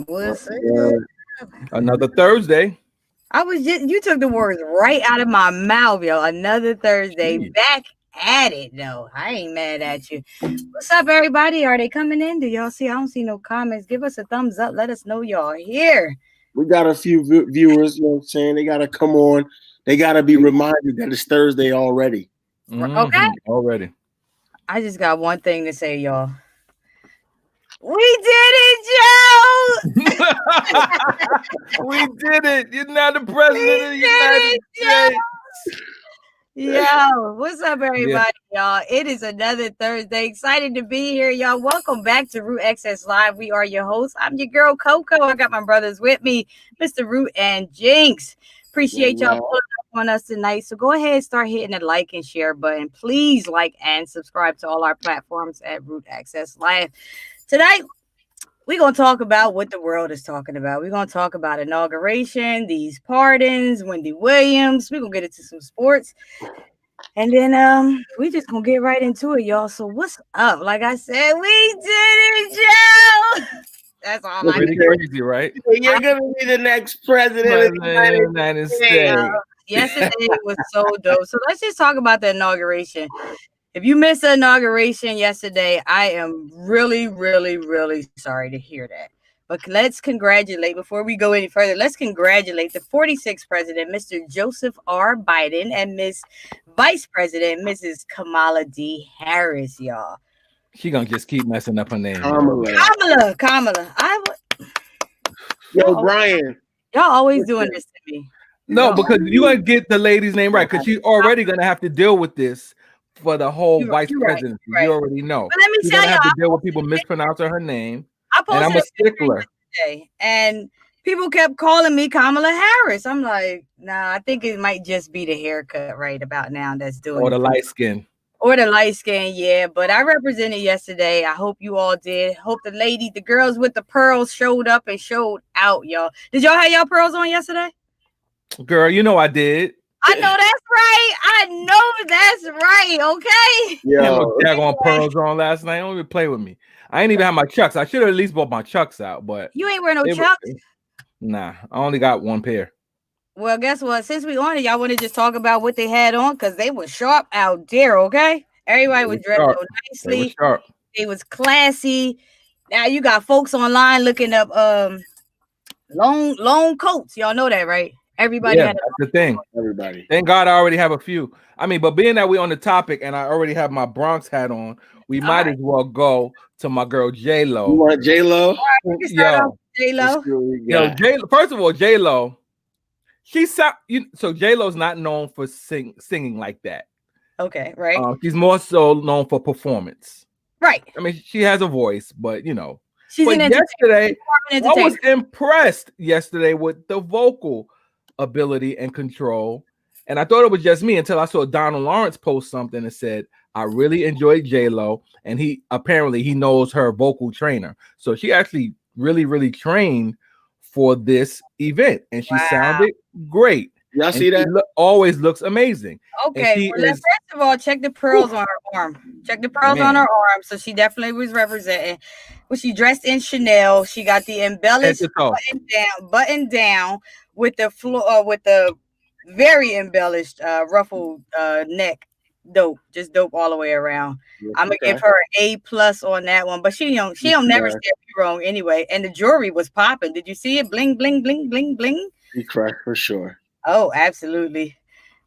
What's up? Another Thursday. You took the words right out of my mouth, yo. Another Thursday, Jeez. back at it, though. I ain't mad at you. What's up, everybody? Are they coming in? Do y'all see? I don't see no comments. Give us a thumbs up. Let us know y'all here. We got a few viewers, you know what I'm saying? They got to come on. They got to be reminded that it's Thursday already. Okay. Already. I just got one thing to say, y'all. We did it, Joe! We did it. You're now the president of the United States. Yo, what's up, everybody, y'all? It is another Thursday. Excited to be here, y'all. Welcome back to Root XS Live. We are your hosts. I'm your girl, Coco. I got my brothers with me, Mr. Root and Jinx. Appreciate y'all pulling up on us tonight. So go ahead and start hitting the like and share button. Please like and subscribe to all our platforms at Root XS Live. Tonight, we're going to talk about what the world is talking about. We're going to talk about inauguration, these pardons, Wendy Williams. We're going to get into some sports. And then we just going to get right into it, y'all. So what's up? Like I said, we did it, Joe. That's all I Pretty crazy, right? You're going to be the next president of the United States. Yesterday was so dope. So let's just talk about the inauguration. If you missed the inauguration yesterday, I am really, really, really sorry to hear that. But let's congratulate, before we go any further, let's congratulate the 46th president, Mr. Joseph R. Biden, and Miss Vice President, Mrs. Kamala D. Harris, y'all. She gonna just keep messing up her name. Kamala. Yo, Brian. Y'all always doing this to me. No, because you gonna get the lady's name right, because she's already gonna have to deal with this for the whole vice presidency. Right. You already know. But let me tell you, have to deal with people mispronouncing her name. And I'm a stickler. Today, and people kept calling me Kamala Harris. I'm like, nah, I think it might just be the haircut right about now that's doing or the light skin. Or the light skin, yeah. But I represented yesterday. I hope you all did. Hope the girls with the pearls showed up and showed out, y'all. Did y'all have y'all pearls on yesterday? Girl, you know I did. I know that's right. I know that's right. Okay. Yo, daggone pearls on last night. Don't even play with me. I ain't even have my Chucks. I should have at least bought my Chucks out, but you ain't wearing no Chucks. Nah, I only got one pair. Well, guess what? Since we on it, y'all want to just talk about what they had on because they were sharp out there. Okay, everybody was dressed so nicely. They was classy. Now you got folks online looking up long coats. Y'all know that, right? Everybody had that's the thing. Everybody. Thank God I already have a few. I mean, but being that we're on the topic and I already have my Bronx hat on, we might as well go to my girl J-Lo. You want J-Lo? J-Lo. Yo, first of all, J-Lo, so J-Lo's not known for singing like that. Okay, right. She's more so known for performance. Right. I mean, she has a voice, but you know. She's but yesterday, I was impressed yesterday with the vocal ability and control. And I thought it was just me until I saw Donald Lawrence post something and said, I really enjoyed J-Lo. And he knows her vocal trainer. So she actually really, really trained for this event. And she sounded great. Y'all see that? Always looks amazing. Okay. First of all, check the pearls on her arm. Check the pearls on her arm. So she definitely was representing. When she dressed in Chanel, she got the embellished button down with the with the very embellished ruffled neck. Dope, just dope all the way around. I'm gonna give her an A+ on that one, but she don't never stare me wrong anyway. And the jewelry was popping. Did you see it? Bling, bling, bling, bling, bling. You correct for sure. Oh, absolutely.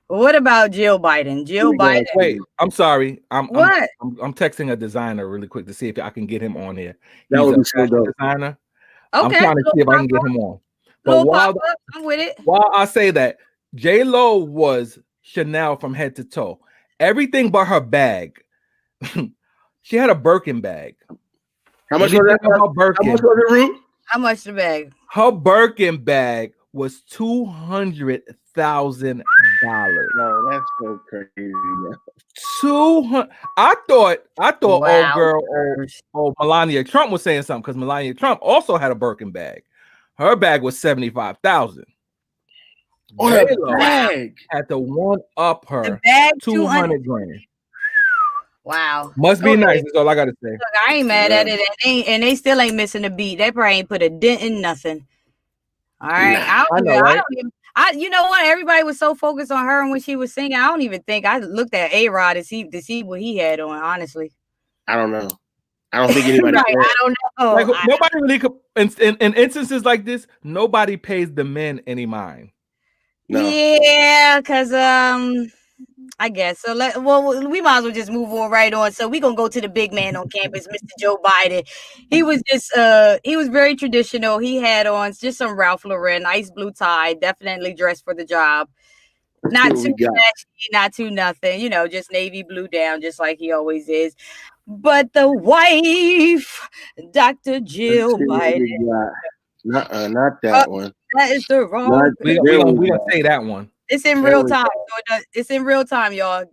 What about Jill Biden? Biden. Wait, I'm sorry. I'm texting a designer really quick to see if I can get him on here. That would be so dope. Designer. Okay. I'm trying to see if I can get him on. But I'm with it. While I say that, J-Lo was Chanel from head to toe. Everything but her bag. She had a Birkin bag. How much was that? How much was it, Root? How much the bag? Her Birkin bag was $200,000. No, that's so crazy. I thought wow. old Melania Trump was saying something because Melania Trump also had a Birkin bag. Her bag was $75,000. Oh, the bag had to one up her. The bag 200 grand. Wow. Must be nice. That's all I gotta say. Look, I ain't mad at it, and they still ain't missing a beat. They probably ain't put a dent in nothing. All right, Nah, I don't even. You know what? Everybody was so focused on her and when she was singing. I don't even think I looked at A-Rod to see what he had on. Honestly, I don't know. I don't think anybody. Right, I don't know. Like, nobody really could. In instances like this, nobody pays the men any mind. No. Yeah, because I guess so. We might as well just move on right on. So we gonna go to the big man on campus, Mr. Joe Biden. He was just he was very traditional. He had on just some Ralph Lauren, nice blue tie, definitely dressed for the job. Not too flashy, not too nothing, you know, just navy blue down, just like he always is. But the wife, Dr. Jill Biden. Not that one. That is the wrong. We gonna say that one. It's in real time. So it's in real time, y'all.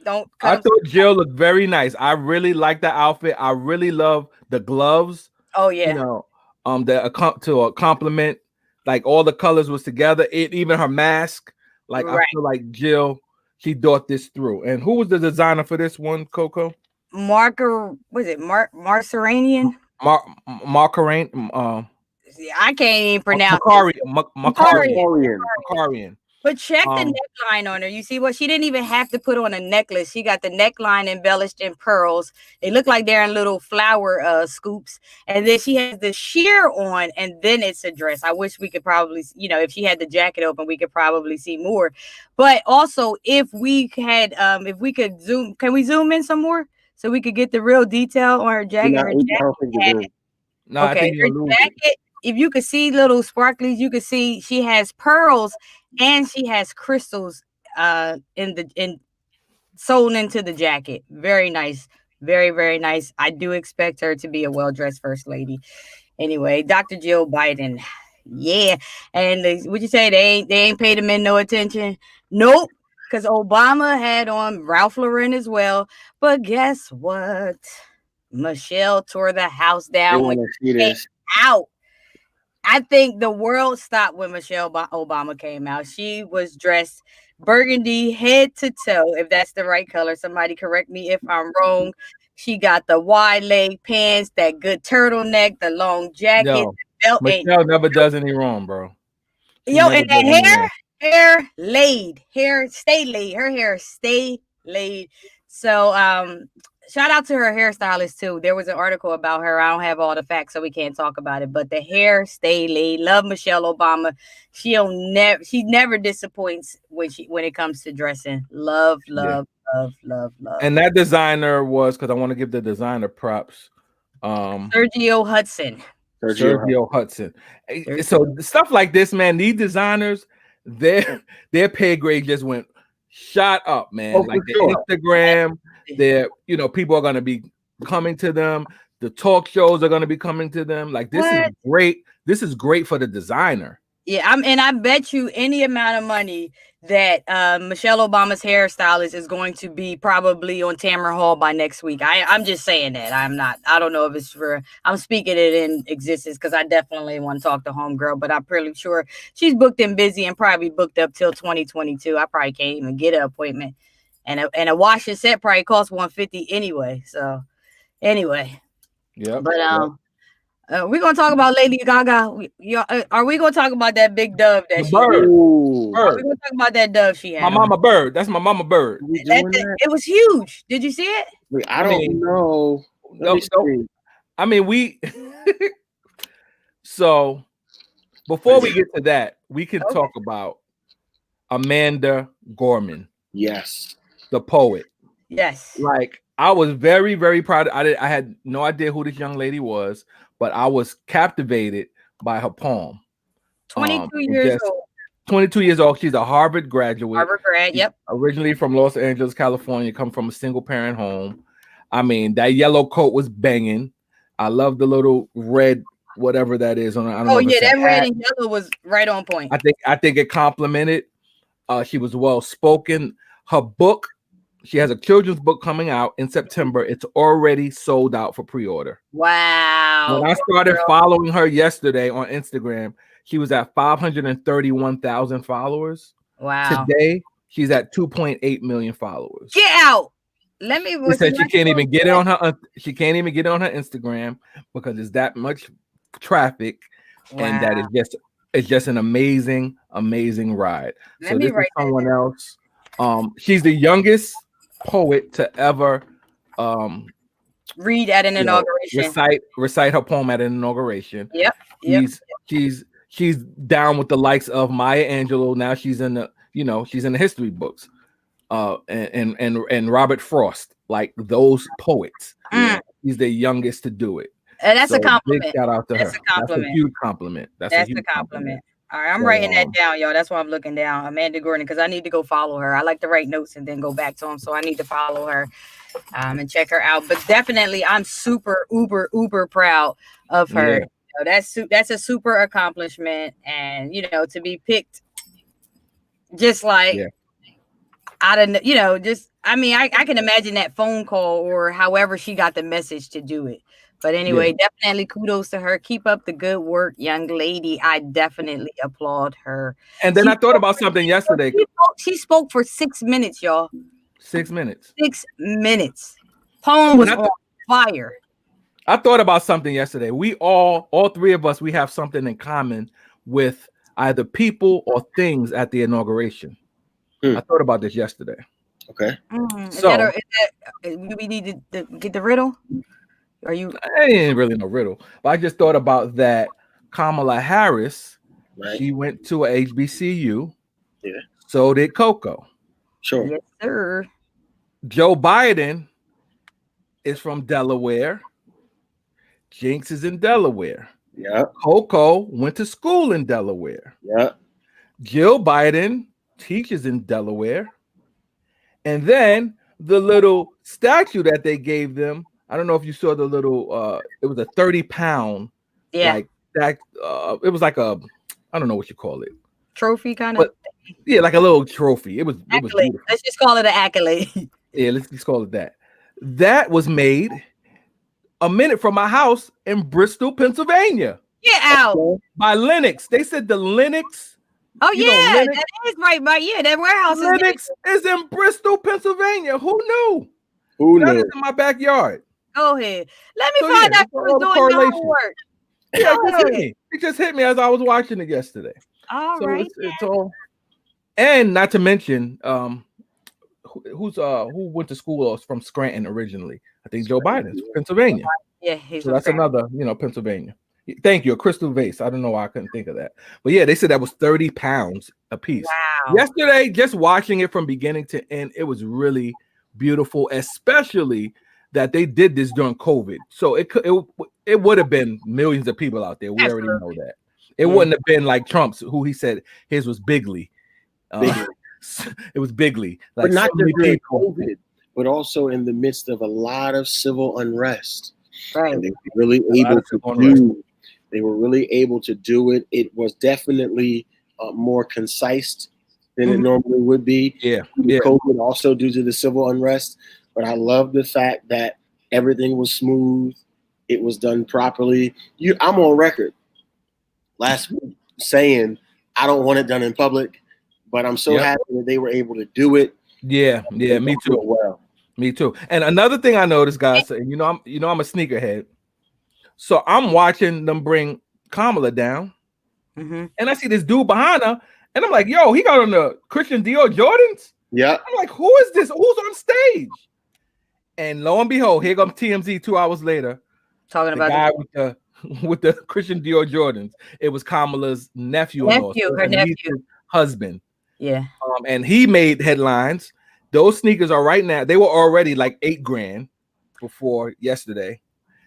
Don't. I thought Jill looked very nice. I really like the outfit. I really love the gloves. Oh yeah. You know, to a compliment, like all the colors was together. Even her mask. Like I feel like Jill, she thought this through. And who was the designer for this one, Coco? Marceranian? Marcarain. I can't even pronounce Macarian. But check the neckline on her. You see what? She didn't even have to put on a necklace. She got the neckline embellished in pearls. They look like they're in little flower scoops. And then she has the sheer on, and then it's a dress. I wish we could probably, you know, if she had the jacket open, we could probably see more. But also, if we could zoom, can we zoom in some more so we could get the real detail on her jacket? Her jacket. Okay, her jacket. If you could see little sparklies, you could see she has pearls and she has crystals sewn into the jacket. Very nice. Very, very nice. I do expect her to be a well-dressed first lady. Anyway, Dr. Jill Biden. Yeah. And would you say they ain't paid the men no attention? Nope. Because Obama had on Ralph Lauren as well. But guess what? Michelle tore the house down when she came out. I think the world stopped when Michelle Obama came out. She was dressed burgundy head to toe, if that's the right color. Somebody correct me if I'm wrong. She got the wide leg pants, that good turtleneck, the long jacket, the belt. Michelle never does any wrong, bro. And the hair laid. Hair stay laid. Her hair stay laid. So shout out to her hairstylist too. There was an article about her. I don't have all the facts, so we can't talk about it. But the hair stay laid. Love Michelle Obama. She never disappoints when it comes to dressing. Love. And that designer was, because I want to give the designer props. Sergio Hudson. So stuff like this, man. These designers, their pay grade just went shot up, man. Like Instagram. People are going to be coming to them. The talk shows are going to be coming to them. Like, this is great. This is great for the designer. Yeah, and I bet you any amount of money that Michelle Obama's hairstylist is going to be probably on Tamron Hall by next week. I'm just saying that. I don't know if it's for, I'm speaking it in existence because I definitely want to talk to homegirl, but I'm pretty sure she's booked and busy and probably booked up till 2022. I probably can't even get an appointment. And a wash and set probably costs $150 anyway. So anyway. Yeah. But we're gonna talk about Lady Gaga. Are we gonna talk about that big dove that she had? Are we gonna talk about that dove she had? My mama bird. That's my mama bird. It was huge. Did you see it? I don't know. No. I mean, we. So before we get to that, we can talk about Amanda Gorman. Yes. The poet. Yes. Like, I was very, very proud. I had no idea who this young lady was, but I was captivated by her poem. 22 years old. 22 years old. She's a Harvard graduate. Harvard grad, yep. Originally from Los Angeles, California, come from a single parent home. I mean, that yellow coat was banging. I love the little red, whatever that is. That red and yellow was right on point. I think it complimented. She was well spoken. Her book, she has a children's book coming out in September. It's already sold out for pre-order. Wow. When I started following her yesterday on Instagram, she was at 531,000 followers. Wow. Today, she's at 2.8 million followers. Get out. Let me. She said she can't even get it on her. She can't even get it on her Instagram because there's that much traffic, and that it's just an amazing ride. So this is someone else. She's the youngest poet to ever read at an inauguration. Recite her poem at an inauguration. Yep. She's down with the likes of Maya Angelou. Now she's in the history books. And Robert Frost, like those poets. He's the youngest to do it. And that's a compliment. Big shout out to her. That's a huge compliment. That's a huge compliment. All right, I'm writing that down, y'all. That's why I'm looking down. Amanda Gordon, because I need to go follow her. I like to write notes and then go back to them, so I need to follow her and check her out. But definitely, I'm super uber proud of her. Yeah. That's a super accomplishment, and to be picked just like out of I can imagine that phone call or however she got the message to do it. But anyway, definitely kudos to her. Keep up the good work, young lady. I definitely applaud her. And then I thought about something yesterday. She spoke for 6 minutes, y'all. 6 minutes. 6 minutes. Poem was on fire. I thought about something yesterday. We all three of us, we have something in common with either people or things at the inauguration. I thought about this yesterday. Okay. So we need to get the riddle. I ain't really no riddle, but I just thought about that. Kamala Harris, she went to a HBCU. Yeah. So did Coco. Sure. Yes, sir. Joe Biden is from Delaware. Jinx is in Delaware. Yeah. Coco went to school in Delaware. Yeah. Jill Biden teaches in Delaware. And then the little statue that they gave them, I don't know if you saw the little it was a 30-pound like that it was like a, I don't know what you call it, trophy kind of like a little trophy. It was beautiful. Let's just call it an accolade. Let's just call it that was made a minute from my house in Bristol, Pennsylvania. Get out. By Lennox. They said the Lennox. Oh that is right by that warehouse. Lennox is in Bristol, Pennsylvania. Who knew? That is in my backyard. Go ahead. Let me find out who's doing your homework. It just hit me as I was watching it yesterday. All right. It's all, and not to mention, who went to school from Scranton originally? I think Joe Biden's Pennsylvania. Yeah, so that's another, Pennsylvania. Thank you, a crystal vase. I don't know why I couldn't think of that, but yeah, they said that was 30 pounds a piece. Wow. Yesterday, just watching it from beginning to end, it was really beautiful, especially that they did this during COVID. So it would have been millions of people out there. We already know that. It wouldn't have been like Trump's, who he said his was bigly. It was bigly. Like, but not just during COVID, but also in the midst of a lot of civil unrest. Right. And they were really able to do it. It was definitely more concise than it normally would be. Yeah. COVID also due to the civil unrest. But I love the fact that everything was smooth. It was done properly. I'm on record last week saying I don't want it done in public, but I'm so happy that they were able to do it. Yeah, me too. Well, me too. And another thing I noticed, guys, I'm a sneakerhead, so I'm watching them bring Kamala down, and I see this dude behind her, and I'm like, yo, he got on the Christian Dior Jordans. Yeah, I'm like, who is this? Who's on stage? And lo and behold, here comes TMZ 2 hours later, talking about the guy with the Christian Dior Jordans. It was Kamala's nephew, her nephew, husband. Yeah, and he made headlines. Those sneakers are right now. They were already like $8,000 before yesterday.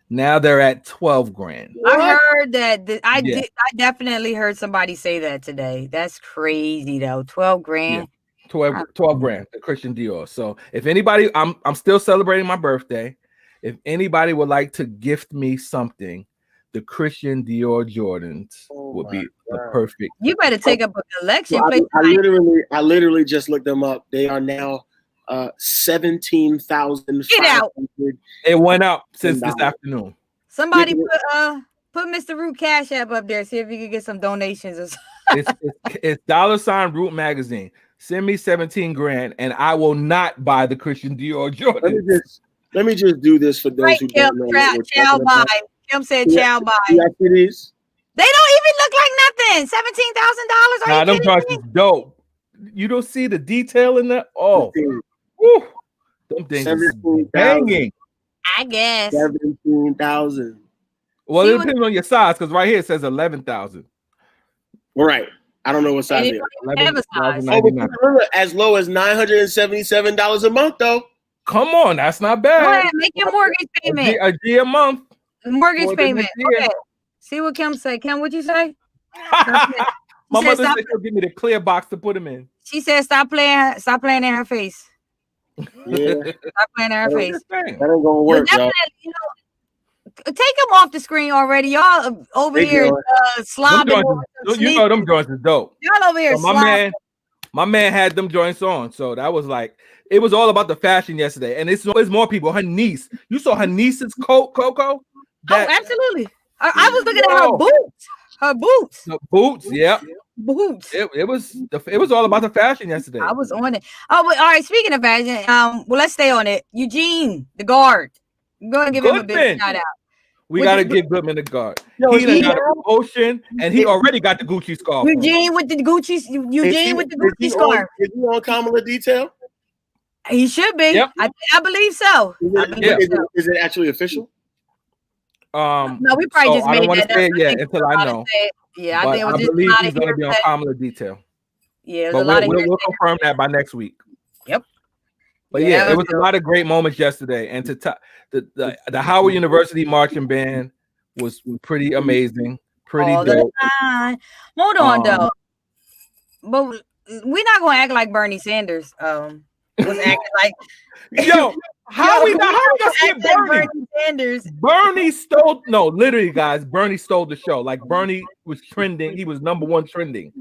Now they're at $12,000. I heard that. I definitely heard somebody say that today. That's crazy though. $12,000. Yeah. $12,000, the Christian Dior. So if anybody, I'm still celebrating my birthday. If anybody would like to gift me something, the Christian Dior Jordans would be the perfect. You better take up a collection. Well, I literally just looked them up. They are now 17,000. Get out. It went up since this afternoon. Somebody put Mr. Root Cash App up there. See if you can get some donations or something. It's $Root Magazine. Send me 17 grand, and I will not buy the Christian Dior Jordan. Let me just do this for those Right, who Kim, don't know what we're chow talking buy. about. Kim said chow buy. Yeah, it is. They don't even look like nothing. $17,000. Are you them kidding joints me? is dope. You don't see the detail in that? Oh, whew. Them things is 17,000. banging. I guess. 17,000. Well, See it what- depends on your size, because right here it says 11,000. All right. I don't know what size They it is. don't even have a size. Oh, but remember, as low as $977 a month, though. Come on, that's not Go bad. ahead, make your mortgage payment. A G a month. Mortgage for the payment. next year. Okay. See what Kim say. Kim, what'd you say? My mother stop- said she'll give me the clear box to put them in. She said, "Stop playing in her face. Yeah. Stop playing in her face." That ain't gonna work, But y'all. definitely, take them off the screen already. Y'all over here slobbing over some You know them joints is dope. Y'all over here slobbing. My man had them joints on, so that was like it was all about the fashion yesterday. And it's more people. Her niece, you saw her niece's coat, Coco. Absolutely. I was looking at her boots. Her boots. The boots, yeah. Boots. It was all about the fashion yesterday. I was on it. Oh, but all right. Speaking of fashion, well, let's stay on it. Eugene, the guard. I'm going to give him a big shout out. We got to give Goodman the guard. He done got a promotion, and he already got the Gucci scarf. Eugene with the Gucci. Eugene with the Gucci scarf. Is he on Kamala detail? He should be. Yep. I believe so. Is it actually official? No, we probably just made I don't want that to say up. it yet until I know. Yeah, I think it was just believe he's going to be on Kamala detail. Yeah, but we'll confirm that by next week. Yep. But yeah, it was a lot of great moments yesterday, and the Howard University marching band was pretty amazing, pretty dope. Hold on though, but we're not gonna act like Bernie Sanders was acting like. Yo, how we gonna skip Bernie Sanders? Bernie stole literally, guys. Bernie stole the show. Like Bernie was trending. He was #1 trending.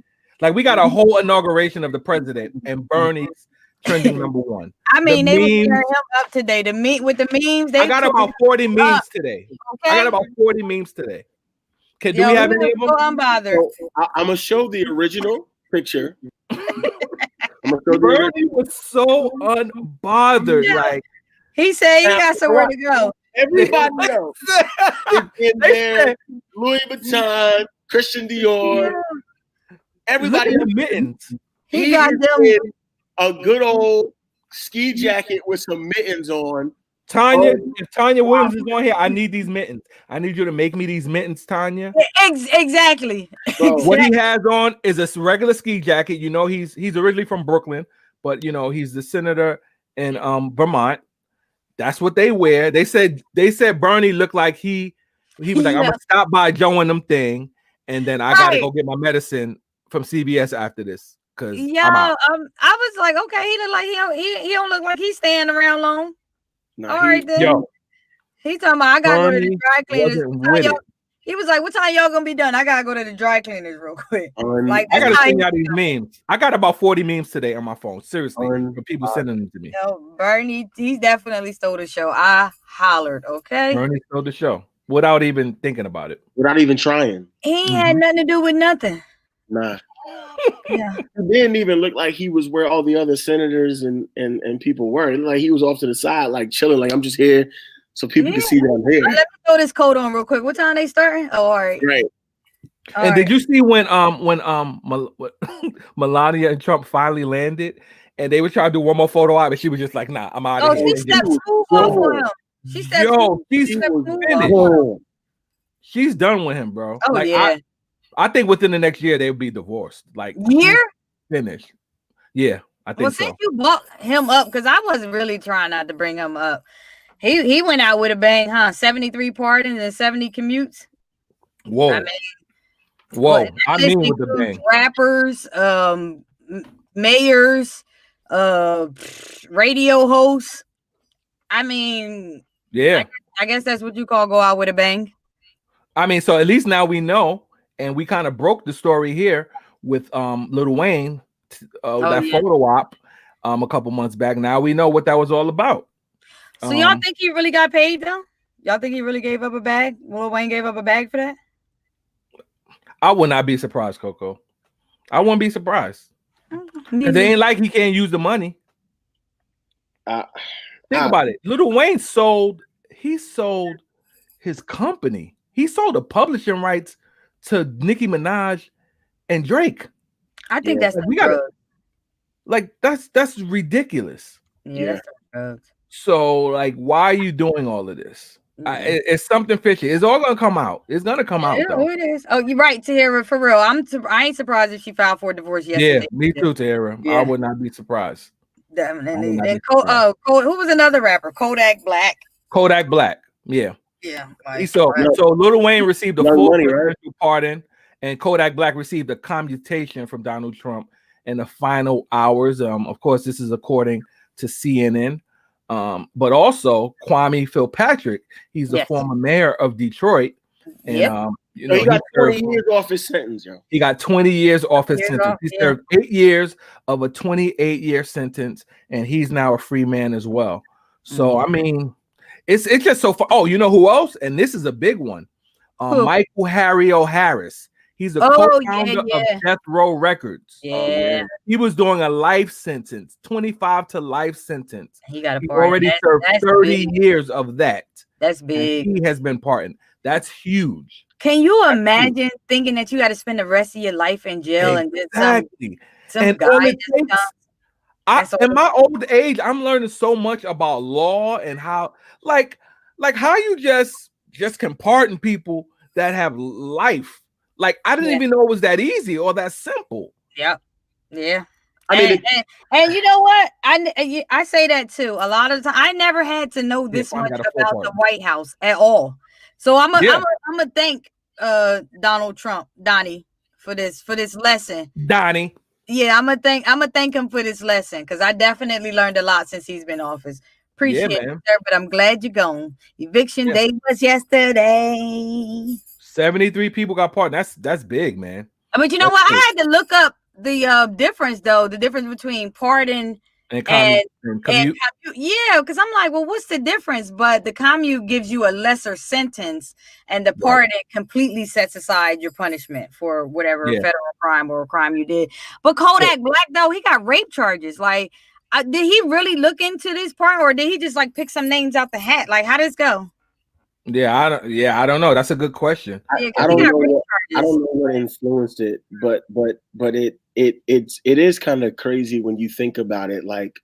Like we got a whole inauguration of the president, and Bernie's trending #1. I mean, they were tearing him up today. The memes. I got about 40 memes today. Okay? I got about 40 memes today. Do we have any of them? Unbothered. So, I'm gonna show the original picture. Bernie was so unbothered. Yeah. Like he said, he got somewhere to go. Everybody knows. In there, Louis Vuitton, Christian Dior. Yeah. Everybody in mittens. He got them a good old ski jacket with some mittens on. Tanya, if Tanya Williams is on here, I need these mittens. I need you to make me these mittens, Tanya. Exactly. What he has on is a regular ski jacket. You know, he's originally from Brooklyn, but you know, he's the senator in Vermont. That's what they wear. They said Bernie looked like he was like, I'm gonna stop by Joe and them thing, and then I gotta go get my medicine from CVS after this. Cause I was like, okay, he look like he don't look like he's staying around long. No, all right then. He's talking about I gotta go to the dry cleaners. He was like, what time y'all gonna be done? I gotta go to the dry cleaners real quick. Like I gotta send y'all these memes. I got about 40 memes today on my phone. Seriously, for people sending them to me. Bernie, he definitely stole the show. I hollered, okay. Bernie stole the show without even thinking about it. Without even trying. He had nothing to do with nothing. Nah. Yeah. It didn't even look like he was where all the other senators and people were. It looked like he was off to the side, like chilling, like I'm just here so people can see that I'm here. Let me throw this coat on real quick. What time they starting? Oh, all right. Right. And did you see when Melania and Trump finally landed and they were trying to do one more photo op, but she was just like, nah, I'm out of here. Oh, she stepped smooth off him. She stepped she's done with him, bro. Oh, like, yeah. I think within the next year they'll be divorced. Like finished. Yeah, I think so. Since you brought him up, because I wasn't really trying not to bring him up. He went out with a bang, huh? 73 pardons and 70 commutes. Whoa. I mean with the bang. Rappers, mayors, radio hosts. I mean, yeah. I guess that's what you call go out with a bang. I mean, so at least now we know. And we kind of broke the story here with Lil Wayne, photo op a couple months back. Now we know what that was all about. So y'all think he really got paid though? Y'all think he really gave up a bag? Lil Wayne gave up a bag for that? I would not be surprised, Coco. I wouldn't be surprised. Okay. Because they ain't like he can't use the money. Think about it. Lil Wayne sold his company. He sold the publishing rights to Nicki Minaj and Drake. I think that's that's ridiculous. Yeah. That's so like, why are you doing all of this? It's something fishy. It's all gonna come out. It's gonna come out. Though. It is. Oh, you're right, Tahira. For real, I ain't surprised if she filed for a divorce yesterday. Yeah, me too, Tahira. I would not be surprised. And who was another rapper? Kodak Black. Kodak Black. Yeah. Yeah. So Lil Wayne received a full pardon, and Kodak Black received a commutation from Donald Trump in the final hours. Of course, this is according to CNN. But also Kwame Philpatrick, he's the former mayor of Detroit. And he got 20 years off his sentence, yo. He got 20 years off his sentence. He served 8 years of a 28-year sentence, and he's now a free man as well. So I mean, it's just so far. Oh, you know who else? And this is a big one. Michael Harry O'Harris. He's a co-founder of Death Row Records. Yeah. He was doing a life sentence, 25 to life sentence. He got already served 30 years of that. That's big. And he has been pardoned. That's huge. Can you imagine thinking that you got to spend the rest of your life in jail and get some guy in my old age, I'm learning so much about law and how like how you just can pardon people that have life. Like, I didn't even know it was that easy or that simple. Yeah. I mean, and you know what? I say that too. A lot of the time, I never had to know this much about the White House at all. So I'm gonna thank Donald Trump, Donnie, for this lesson. Donnie. Yeah, I'm gonna thank him for this lesson because I definitely learned a lot since he's been in office. Appreciate it, sir, but I'm glad you're gone. Eviction day was yesterday. 73 people got pardoned. That's big, man. But you know what? I had to look up the difference, though. The difference between pardon and commute. Yeah, because I'm like, well, what's the difference? But the commute gives you a lesser sentence, and the pardon completely sets aside your punishment for whatever federal crime or crime you did. But Kodak Black, though, he got rape charges. Like, did he really look into this part, or did he just like pick some names out the hat? Like, how does this go? I don't know. That's a good question. I don't know what influenced it, but it is kind of crazy when you think about it. Like,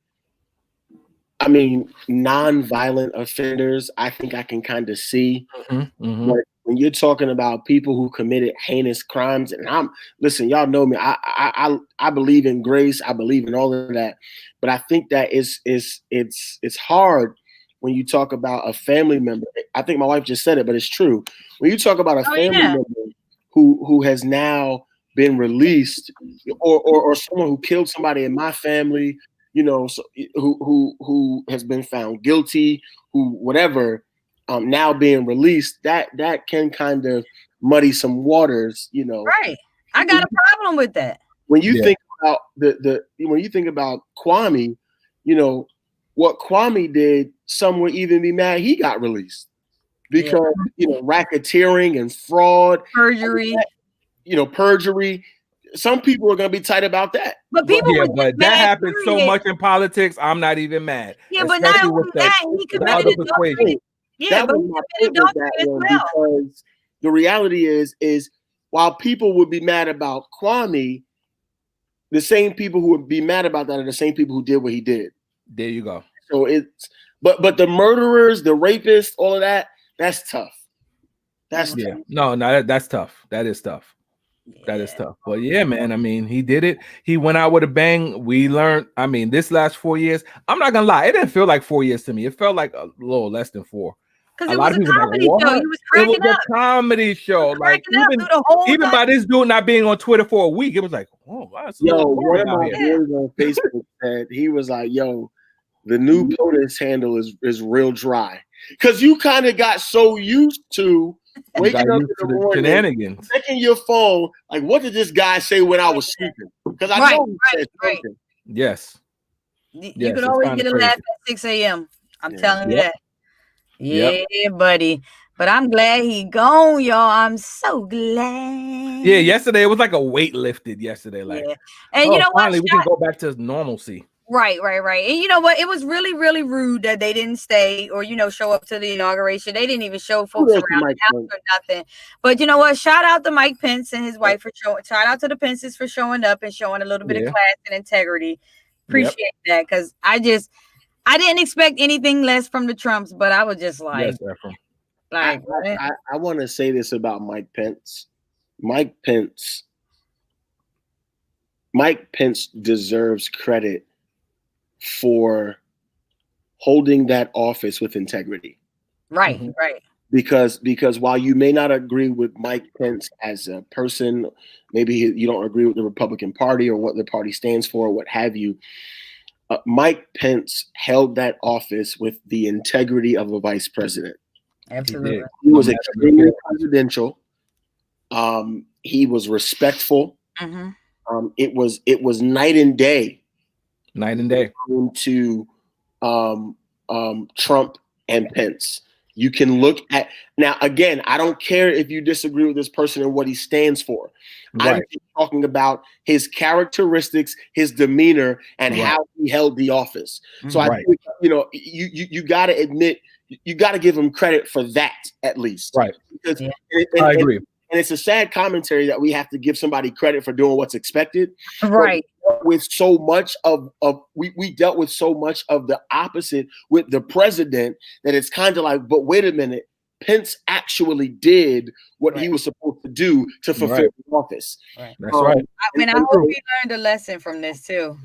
I mean, non-violent offenders, I think I can kind of see. But when you're talking about people who committed heinous crimes, and listen, y'all know me. I believe in grace. I believe in all of that, but I think that it's hard. When you talk about a family member, I think my wife just said it, but it's true. When you talk about a family member who has now been released, or someone who killed somebody in my family, you know, so, who has been found guilty, who whatever, now being released, that can kind of muddy some waters, you know. Right. I got a problem with that. When you think about when you think about Kwame, you know. What Kwame did, some would even be mad he got released because, you know, racketeering and fraud, perjury, perjury. Some people are going to be tight about that. But but that happens so much in politics. I'm not even mad. Yeah, but not only that, he committed adultery. Yeah, but he committed adultery as well. Because the reality is while people would be mad about Kwame, the same people who would be mad about that are the same people who did what he did. There you go. So it's but the murderers, the rapists, all of that, that's tough. That's tough. No, that's tough. That is tough. That is tough. But yeah, man, I mean, he did it. He went out with a bang. We learned, I mean, this last 4 years, I'm not gonna lie, it didn't feel like 4 years to me. It felt like a little less than 4. Because it was a comedy show. He was cracking up. It was a comedy show. Like even by this dude not being on Twitter for a week, it was like, oh, wow. One of my boys on Facebook said, he was like, yo, the new POTUS handle is real dry. Because you kind of got so used to waking up in the morning, shenanigans, checking your phone, like, what did this guy say when I was sleeping? Because I know he said something. Yes. You could always get a laugh at 6 a.m. I'm telling you that. Yeah, buddy. But I'm glad he gone, y'all. I'm so glad. Yeah, yesterday it was like a weight lifted yesterday. Like, yeah. And you know finally what? we can go back to normalcy. Right. And you know what? It was really, really rude that they didn't stay or, show up to the inauguration. They didn't even show folks around the house or nothing. But you know what? Shout out to Mike Pence and his wife for showing. Shout out to the Pences for showing up and showing a little bit of class and integrity. Appreciate that, because I didn't expect anything less from the Trumps, but I was just like, yes, Ephraim. Like, I want to say this about Mike Pence. Mike Pence deserves credit for holding that office with integrity. Right. Because while you may not agree with Mike Pence as a person, maybe you don't agree with the Republican Party or what the party stands for, or what have you, Mike Pence held that office with the integrity of a vice president. Absolutely. He was extremely presidential. He was respectful. Mm-hmm. It was night and day. To Trump and Pence. You can look at now again. I don't care if you disagree with this person and what he stands for. Right. I'm talking about his characteristics, his demeanor, and how he held the office. So I think you got to admit, you got to give him credit for that at least. Right. Because I agree. And it's a sad commentary that we have to give somebody credit for doing what's expected. Right. With so much we dealt with so much of the opposite with the president that it's kind of like, but wait a minute, Pence actually did what he was supposed to do to fulfill the office. Right. That's right. I hope we learned a lesson from this too.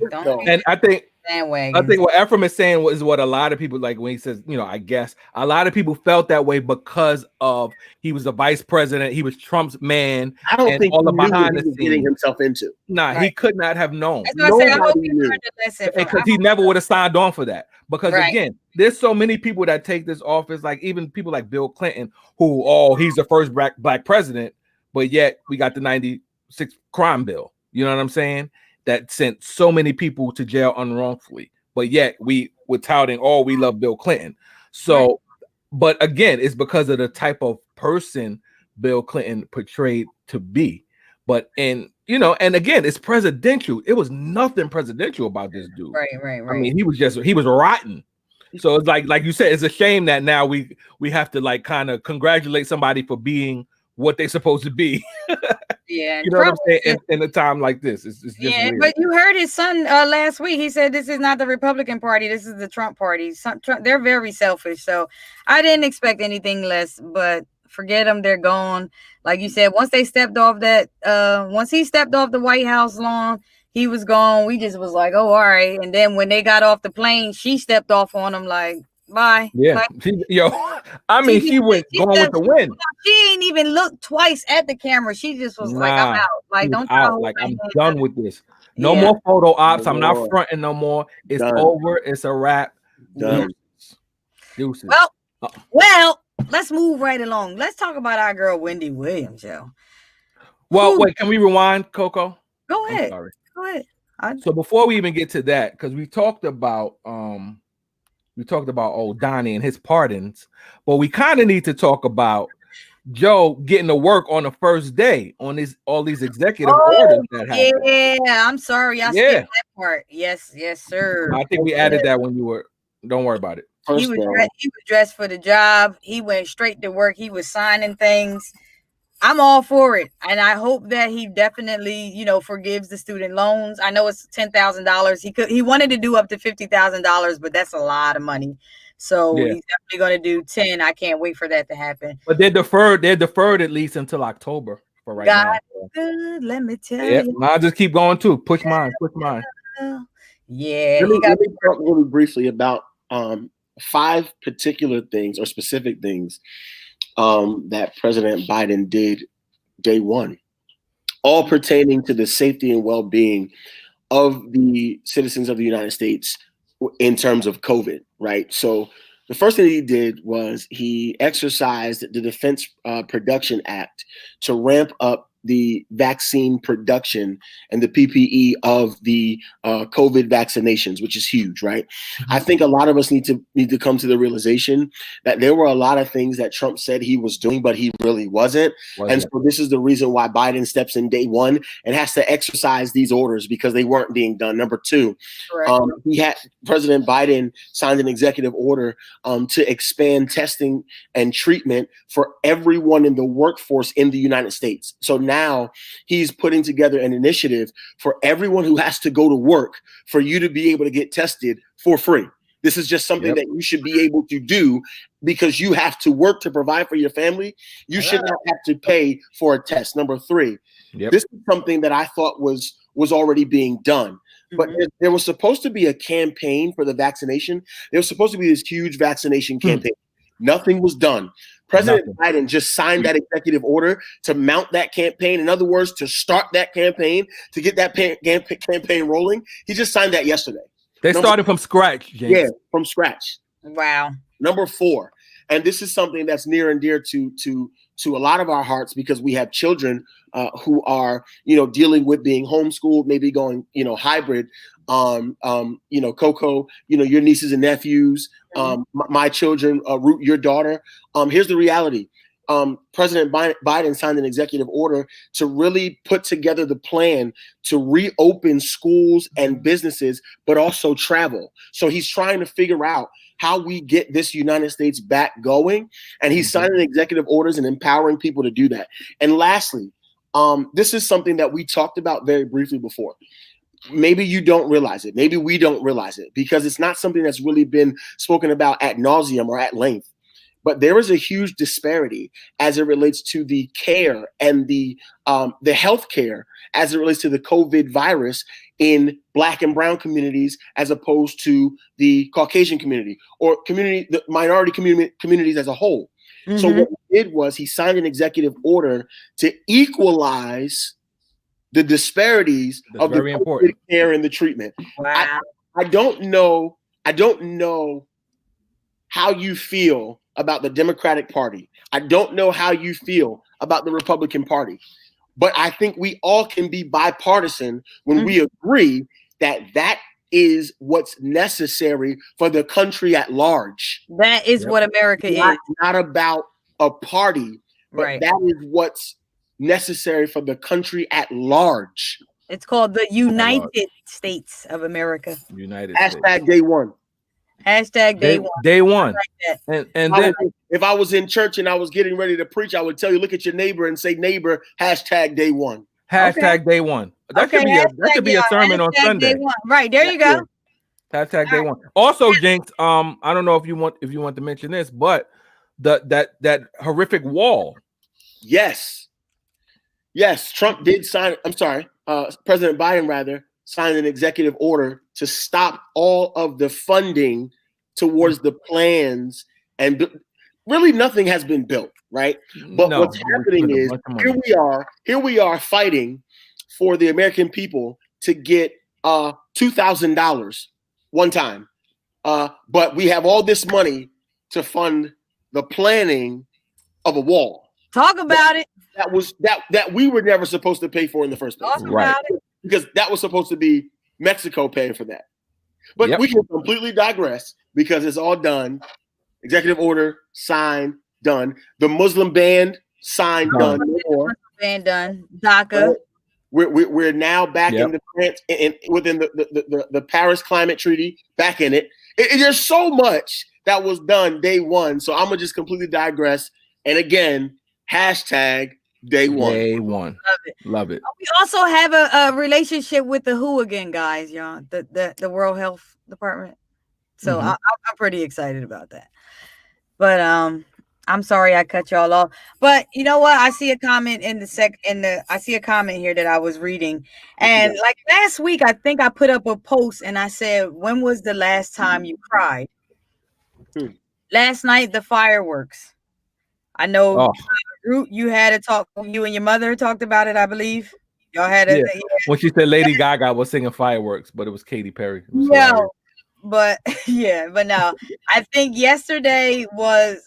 And I think bandwagons. what Ephraim is saying is what a lot of people, like when he says, I guess a lot of people felt that way because of he was the vice president, he was Trump's man. I don't think all the he knew behind what the he was getting scenes himself into. He could not have known. That's what I said. I hope we learned a lesson because he never would have signed on for that. Because again, there's so many people that take this office, like even people like Bill Clinton, who he's the first black president, but yet we got the 96 crime bill. You know what I'm saying? That sent so many people to jail unwrongfully, but yet we were touting, we love Bill Clinton. So, but again, it's because of the type of person Bill Clinton portrayed to be. But and again, it's presidential. It was nothing presidential about this dude. Right. I mean, he was rotten. So it's like you said, it's a shame that now we have to like kind of congratulate somebody for being what they're supposed to be. Yeah, you know what I'm saying? In a time like this, it's just weird. But you heard his son last week. He said this is not the Republican Party. This is the Trump Party. They're very selfish. So I didn't expect anything less. But forget them. They're gone. Like you said, once he stepped off the White House lawn, he was gone. We just was like, oh, all right. And then when they got off the plane, she stepped off on him like, bye. Yeah. Like, she went going with the wind. She ain't even looked twice at the camera. She just was like, I'm out. Like, don't out. Like, I'm done with this. No more photo ops. I'm not fronting no more. It's over. It's a wrap. Deuces. Well, let's move right along. Let's talk about our girl Wendy Williams, yo. Well, wait, can we rewind, Coco? Go ahead. I'm sorry. Go ahead. So before we even get to that, because we talked about Donnie and his pardons, but we kind of need to talk about Joe getting to work on the first day on all these executive orders that happened. Yeah, I'm sorry. I skipped that part. Yes, sir. I think we added that when you were. Don't worry about it. He was dressed for the job. He went straight to work. He was signing things. I'm all for it, and I hope that he definitely, forgives the student loans. I know it's $10,000. He wanted to do up to $50,000, but that's a lot of money. So he's definitely going to do 10. I can't wait for that to happen. But they're deferred at least until October for right now. Good, let me tell you. I'll just keep going too. Push mine. Yeah. Let me talk really briefly about 5 particular things or specific things that President Biden did day one, all pertaining to the safety and well-being of the citizens of the United States in terms of COVID, right? So the first thing he did was he exercised the Defense Production Act to ramp up the vaccine production and the PPE of the COVID vaccinations, which is huge, right? Mm-hmm. I think a lot of us need to come to the realization that there were a lot of things that Trump said he was doing, but he really wasn't. And so this is the reason why Biden steps in day one and has to exercise these orders because they weren't being done. Number two, President Biden signed an executive order to expand testing and treatment for everyone in the workforce in the United States. So now he's putting together an initiative for everyone who has to go to work for you to be able to get tested for free. This is just something that you should be able to do because you have to work to provide for your family. You should not have to pay for a test. Number three, this is something that I thought was already being done. But there was supposed to be a campaign for the vaccination. There was supposed to be this huge vaccination campaign. Nothing was done. President Biden just signed that executive order to mount that campaign. In other words, to start that campaign, to get that campaign rolling. He just signed that yesterday. They started from scratch, James. Yeah, from scratch. Wow. Number four, and this is something that's near and dear to a lot of our hearts because we have children who are, dealing with being homeschooled, maybe going, hybrid. Coco, your nieces and nephews, my children, Root, your daughter. Here's the reality. President Biden signed an executive order to really put together the plan to reopen schools and businesses, but also travel. So he's trying to figure out how we get this United States back going. And he's signing executive orders and empowering people to do that. And lastly, this is something that we talked about very briefly before. Maybe you don't realize it. Maybe we don't realize it because it's not something that's really been spoken about ad nauseum or at length. But there is a huge disparity as it relates to the care and the health care as it relates to the COVID virus in Black and brown communities as opposed to the Caucasian community or the minority communities as a whole. So what he did was he signed an executive order to equalize the disparities of the COVID care and the treatment. Wow. I don't know how you feel about the Democratic Party. I don't know how you feel about the Republican Party, but I think we all can be bipartisan when we agree that that is what's necessary for the country at large. That is what America is. Not about a party, but that is what's necessary for the country at large. It's called the United States of America. United Hashtag day one. Hashtag day one. Day one. Like and then if I was in church and I was getting ready to preach, I would tell you, look at your neighbor and say, neighbor, hashtag day one. Hashtag day one. That could be a sermon on Sunday. Right, there you go. Hashtag day one. Also, Jinx, I don't know if you want to mention this, but that horrific wall. Yes, Trump did sign. I'm sorry, President Biden rather signed an executive order to stop all of the funding towards the plans, and really nothing has been built, right? But what's happening is here we are fighting for the American people to get $2,000 one time, but we have all this money to fund the planning of a wall. Talk about it. That we were never supposed to pay for in the first place. Talk about it. Because that was supposed to be Mexico paying for that. But we can completely digress because it's all done. Executive order, signed, done. The Muslim ban, signed, done. Muslim ban done. DACA. We're now back in the France within the Paris Climate Treaty, back in it. There's so much that was done day one. So I'm going to just completely digress. And again, hashtag day one. Day one. Love it. We also have a relationship with the WHO again, guys, y'all. The World Health Department. So I'm pretty excited about that. But I'm sorry I cut y'all off. But you know what? I see a comment I see a comment here that I was reading. And like last week, I think I put up a post and I said, when was the last time you cried? Last night, the fireworks. I know Root, you had a talk. You and your mother talked about it, I believe. Y'all had a when she said Lady Gaga was singing fireworks, but it was Katy Perry. But no. I think yesterday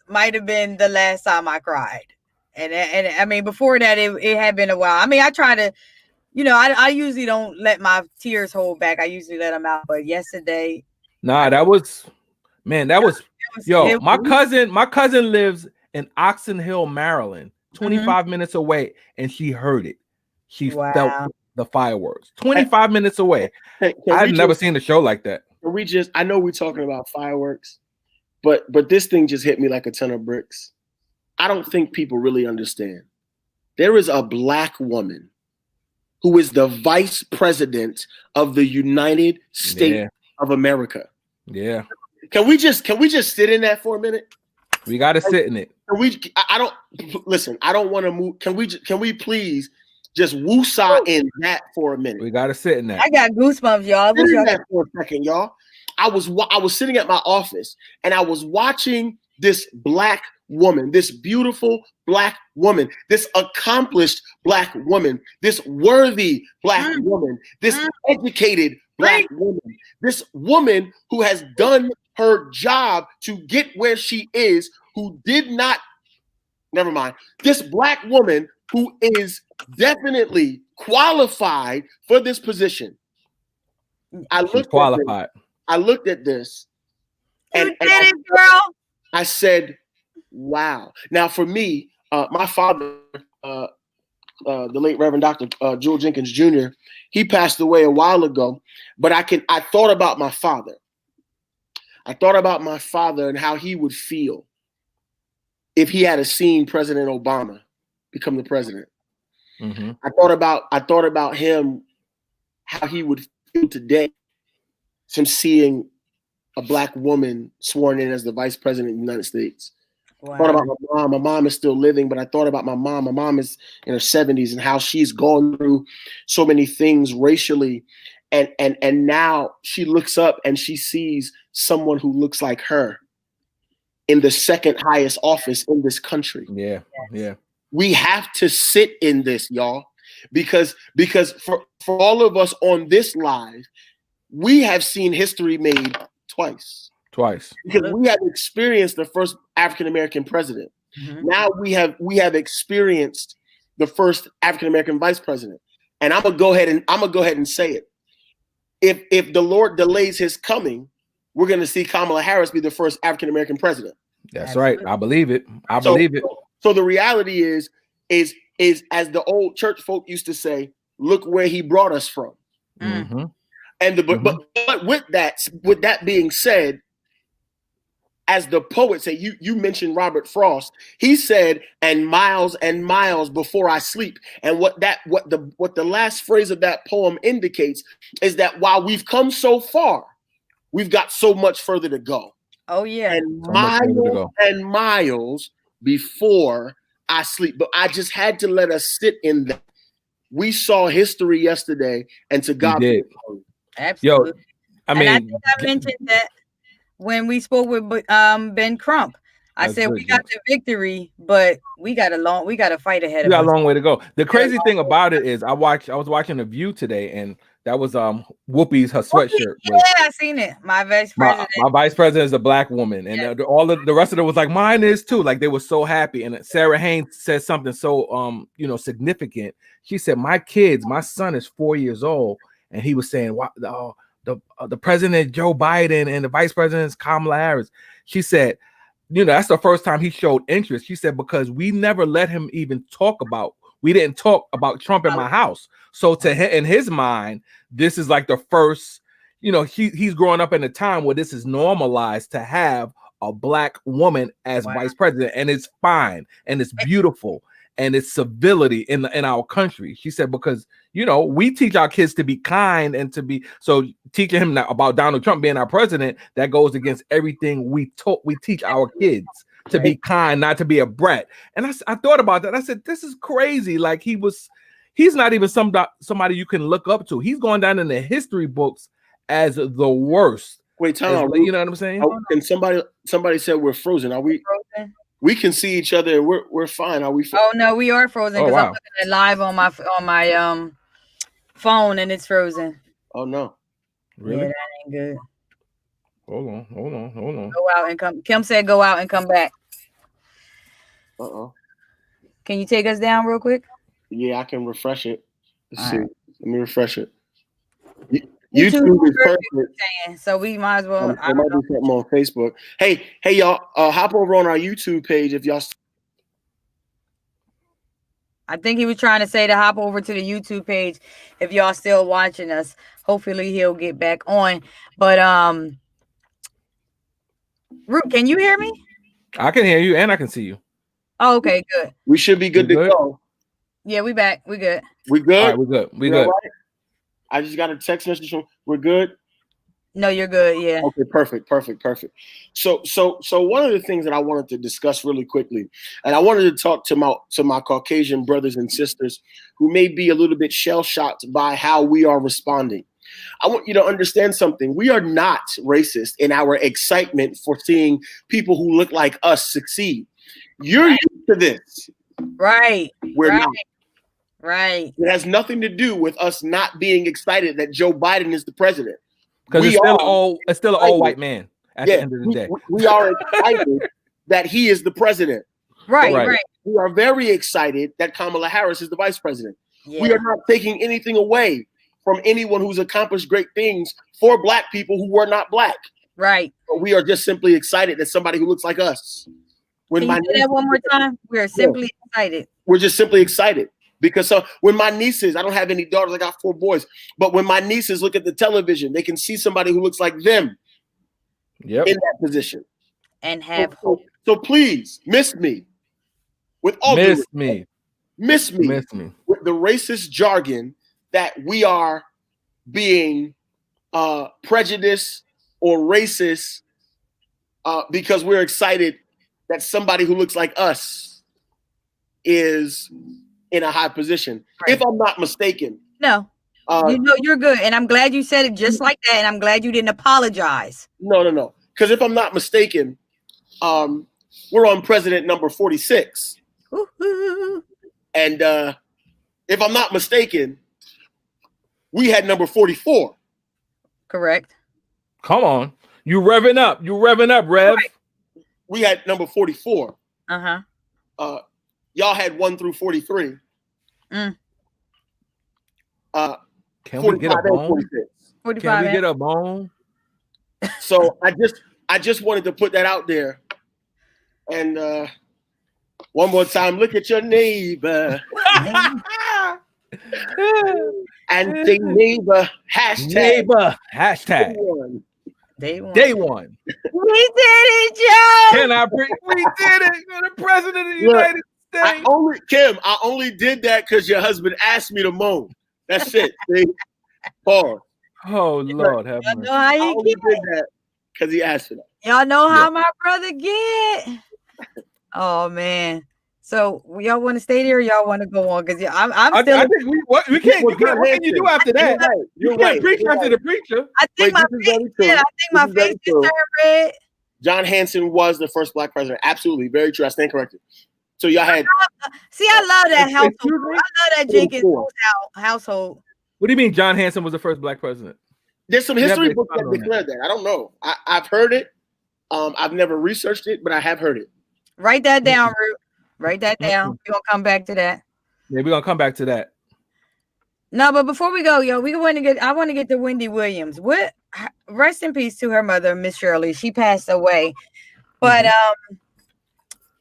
might have been the last time I cried. And I mean, before that, it had been a while. I mean, I try to, I usually don't let my tears hold back. I usually let them out. But yesterday, nah, that was yo. My cousin lives in Oxon Hill, Maryland, 25 minutes away, and she heard it. She felt the fireworks 25 minutes away. I've never seen a show like that. I know we're talking about fireworks, but this thing just hit me like a ton of bricks. I don't think people really understand. There is a Black woman who is the vice president of the United States of America. Yeah. Can we just sit in that for a minute? We got to sit in it. I don't want to move. Can we please just woosah in that for a minute? We got to sit in that. I got goosebumps, y'all. Sit in that for a second, y'all. I was sitting at my office and I was watching this Black woman, this beautiful Black woman, this accomplished Black woman, this worthy Black woman, this educated Black woman, this woman who has done her job to get where she is, this Black woman who is definitely qualified for this position. She's qualified. I looked at this and did it, girl. I said, wow. Now for me, my father, the late Reverend Dr. Jewel Jenkins Jr., he passed away a while ago, but I thought about my father. I thought about my father and how he would feel if he had seen President Obama become the president. Mm-hmm. I thought about him, how he would feel today, from seeing a Black woman sworn in as the vice president of the United States. Wow. I thought about my mom. My mom is still living, but I thought about my mom. My mom is in her 70s and how she's gone through so many things racially. And now she looks up and she sees someone who looks like her in the second highest office in this country. Yeah. We have to sit in this, y'all, because for all of us on this live, we have seen history made twice. Because we have experienced the first African-American president. Mm-hmm. Now we have experienced the first African-American vice president. And I'm gonna go ahead and say it. If the Lord delays his coming, we're gonna see Kamala Harris be the first African-American president. That's right. I believe it. So the reality is as the old church folk used to say, look where he brought us from. Mm-hmm. And but with that being said, as the poet say, you mentioned Robert Frost. He said, and miles before I sleep. And what the last phrase of that poem indicates is that while we've come so far, we've got so much further to go. Oh yeah, and miles before I sleep. But I just had to let us sit in that. We saw history yesterday, and to God be the glory. Absolutely. Yo, I mean, and I think I mentioned that when we spoke with Ben Crump. I said we got the victory, but we got a fight ahead of us. We got a long way to go. The crazy thing about it is I was watching The View today, and that was Whoopi's her sweatshirt. Yeah, I seen it. My vice president. My vice president is a Black woman, and all of the rest of it was like mine is too. Like they were so happy. And Sarah Haynes said something so significant. She said, my son is 4 years old, and he was saying, "Wow, the president Joe Biden and the vice president is Kamala Harris." She said, that's the first time he showed interest. She said, because we never let him even we didn't talk about Trump in my house. So to him, in his mind, this is like the first, he's growing up in a time where this is normalized to have a Black woman as vice president, and it's fine and it's beautiful and it's civility in our country. She said, because we teach our kids to be kind and to be teaching him about Donald Trump being our president, that goes against everything we teach our kids to be kind, not to be a brat. And I thought about that. I said, this is crazy. Like he's not even somebody you can look up to. He's going down in the history books as the worst. Wait, Tom, you know what I'm saying? And somebody said we're frozen. Are we frozen? We can see each other. We're fine. Are we frozen? Oh no, we are frozen because I'm looking at live on my phone and it's frozen. Oh no. Really? Yeah, that ain't good. Hold on. Go out and come. Kim said go out and come back. Uh-oh. Can you take us down real quick? Yeah, I can refresh it. Let's All see. right. Let me refresh it. YouTube is perfect. So we might as well. There might be something on Facebook. Hey, y'all, hop over on our YouTube page if y'all. I think he was trying to say to hop over to the YouTube page if y'all still watching us. Hopefully he'll get back on. But Root, can you hear me? I can hear you and I can see you. Oh, okay, good. We should be good to go. Yeah, we back. We good. We good? All right, we good. We good. Right? I just got a text message from we're good. No, you're good. Yeah. Okay, perfect. So one of the things that I wanted to discuss really quickly, and I wanted to talk to my Caucasian brothers and sisters who may be a little bit shell-shocked by how we are responding. I want you to understand something. We are not racist in our excitement for seeing people who look like us succeed. You're used to this. Right. We're not. Right. It has nothing to do with us not being excited that Joe Biden is the president. Because it's still an all white man at the end of the day. We are excited that he is the president. Right. We are very excited that Kamala Harris is the vice president. Yeah. We are not taking anything away from anyone who's accomplished great things for Black people who were not Black. Right. But we are just simply excited that somebody who looks like us. Can you say that one more time? We are simply excited. We're just simply excited. Because when my nieces, I don't have any daughters, I got 4 boys, but when my nieces look at the television, they can see somebody who looks like them in that position. And have hope. So please, miss me. With all miss me with the racist jargon that we are being prejudiced or racist because we're excited that somebody who looks like us is in a high position. Right. If I'm not mistaken. No. You're good. And I'm glad you said it just like that. And I'm glad you didn't apologize. No. Because if I'm not mistaken, we're on president number 46. Woo-hoo. And if I'm not mistaken, we had number 44. Correct. Come on. You revving up, Rev. Right. We had number 44. Y'all had 1 through 43. Can we get a bone? 45 Can we get a bone? So I just wanted to put that out there. And one more time, look at your neighbor. And say neighbor, hashtag. Day one. We did it, Joe. We did it. You're the president of the United States. I only did that because your husband asked me to moan. That's it. See? Pause. Oh, Lord have mercy. Know how you did that because he asked for that. Y'all know how my brother get. Oh, man. So y'all want to stay there or y'all want to go on? Because I'm still. I think we can't. What can you do after that? You can't preach after the preacher. I think my face is turned red. John Hanson was the first Black president. Absolutely, very true. I stand corrected. So y'all had. See, I love that household. I love that Jenkins household. What do you mean John Hanson was the first Black president? There's some history books that declare that. I don't know. I've heard it. I've never researched it, but I have heard it. Write that down, Root. Write that down. We're gonna come back to that. Yeah, we're gonna come back to that. No, but before we go, I want to get to Wendy Williams. Rest in peace to her mother, Miss Shirley. She passed away. But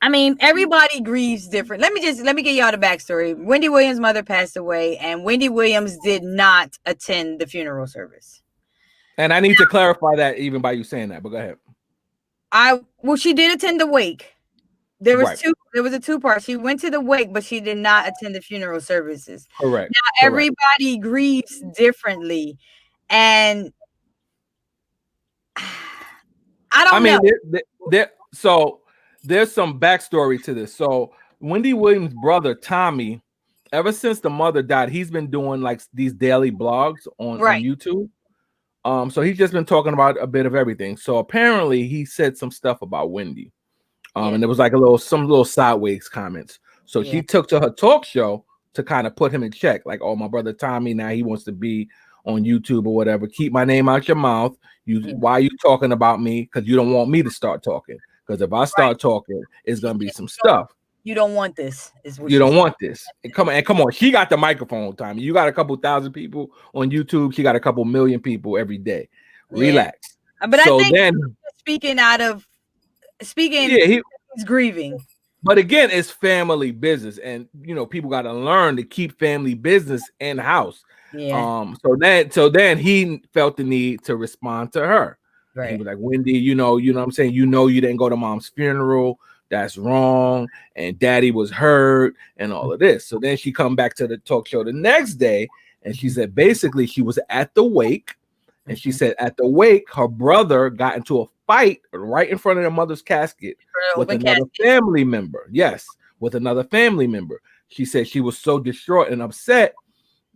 I mean, everybody grieves different. Let me get y'all the backstory. Wendy Williams' mother passed away, and Wendy Williams did not attend the funeral service. And I need to clarify that even by you saying that, but go ahead. She did attend the wake. There was a 2-part. She went to the wake, but she did not attend the funeral services. Correct. Now everybody grieves differently, and I mean, so there's some backstory to this. So Wendy Williams' brother Tommy, ever since the mother died, he's been doing like these daily blogs on YouTube. So he's just been talking about a bit of everything. So apparently he said some stuff about Wendy. And there was like some little sideways comments. So she took to her talk show to kind of put him in check. Like, oh, my brother Tommy, now he wants to be on YouTube or whatever. Keep my name out your mouth. Why are you talking about me? Because you don't want me to start talking. Because if I start talking, it's gonna be some stuff. You don't want this, is what You she don't said. want this. And come on. She got the microphone time. You got a couple thousand people on YouTube. She got a couple million people every day. Relax. Yeah. But so I think then speaking, yeah, he's grieving. But again, it's family business, and people got to learn to keep family business in house. Yeah. So then he felt the need to respond to her. Right. He was like, Wendy, you know what I'm saying? You didn't go to mom's funeral. That's wrong. And daddy was hurt and all of this. So then she come back to the talk show the next day, and she said basically she was at the wake. And she said at the wake, her brother got into a fight right in front of their mother's casket with another family member. Yes, with another family member. She said she was so distraught and upset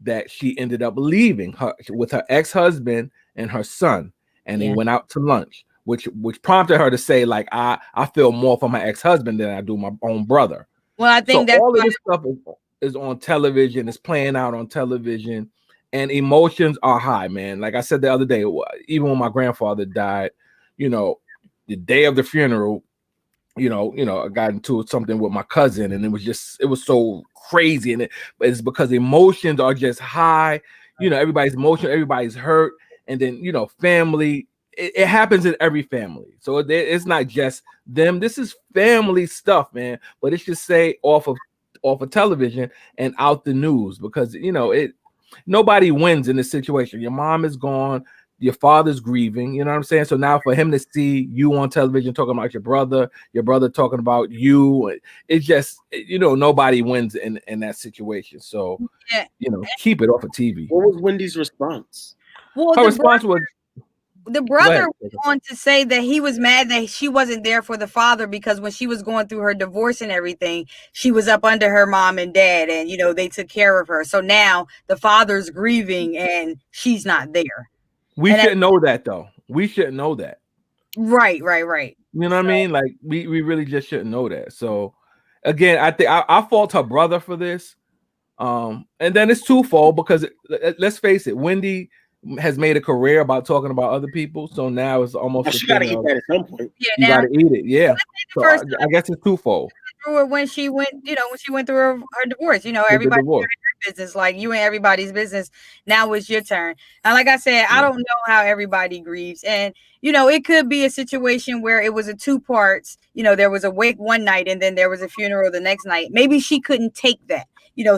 that she ended up leaving her with her ex-husband and her son, and they went out to lunch, which prompted her to say, like, I feel more for my ex-husband than I do my own brother. Well, I think that's all of this stuff is on television, is playing out on television. And emotions are high, man. Like I said the other day, even when my grandfather died, the day of the funeral, I got into something with my cousin, and it was so crazy. And it's because emotions are just high. Everybody's emotional, everybody's hurt, and then family. It happens in every family, so it's not just them. This is family stuff, man. But it should say off of television and out the news, because nobody wins in this situation. Your mom is gone. Your father's grieving. You know what I'm saying? So now for him to see you on television talking about your brother talking about you, it's just, nobody wins in that situation. So, keep it off of TV. What was Wendy's response? Well, her response was, the brother went on to say that he was mad that she wasn't there for the father, because when she was going through her divorce and everything, she was up under her mom and dad, and they took care of her. So now the father's grieving and she's not there. We shouldn't know that, though. We shouldn't know that. Right. You know what I mean? Like we really just shouldn't know that. So again, I think I fault her brother for this. And then it's twofold, because let's face it, Wendy has made a career about talking about other people, so now it's almost she got to eat that at some point. Yeah, you got to eat it. Yeah, so I guess it's twofold. Through it when she went, when she went through her divorce, everybody had their business, like you and everybody's business. Now it's your turn. And like I said, I don't know how everybody grieves, and it could be a situation where it was a 2 parts. There was a wake one night, and then there was a funeral the next night. Maybe she couldn't take that.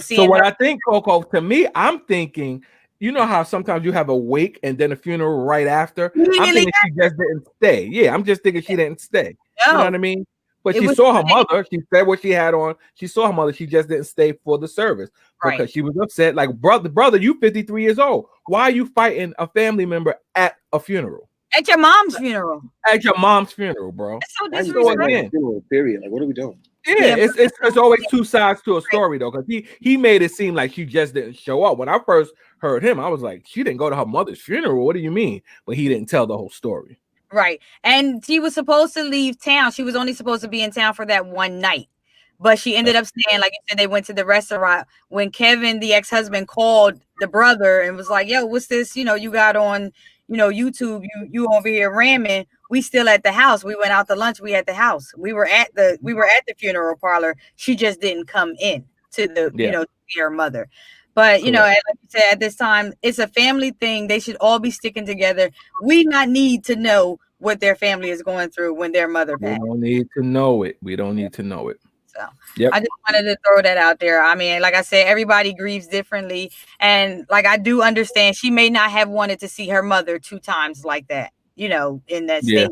So what I think, Coco, to me, I'm thinking. You know how sometimes you have a wake and then a funeral right after? I'm thinking she just didn't stay. Yeah, I'm just thinking she didn't stay. You know what I mean? But she saw her mother. She said what she had on. She saw her mother. She just didn't stay for the service because she was upset. Like, brother, you 53 years old. Why are you fighting a family member at a funeral? At your mom's funeral. At your mom's funeral, bro. That's so disrespectful. Funeral, period. Like, what are we doing? Yeah, it's always 2 sides to a story, though, because he made it seem like she just didn't show up. When I first heard him, I was like, she didn't go to her mother's funeral. What do you mean? But he didn't tell the whole story. Right. And she was supposed to leave town. She was only supposed to be in town for that one night. But she ended up staying, like you said, they went to the restaurant. When Kevin, the ex-husband, called the brother and was like, yo, what's this, you got on, YouTube, you over here ramming. We still at the house. We went out to lunch. We at the house. We were at the funeral parlor. She just didn't come in to the, to see her mother. But, like you said, at this time, it's a family thing. They should all be sticking together. We not need to know what their family is going through when their mother passed. We don't need to know it. We don't need to know it. So I just wanted to throw that out there. I mean, like I said, everybody grieves differently. And like, I do understand she may not have wanted to see her mother 2 times like that, in that state.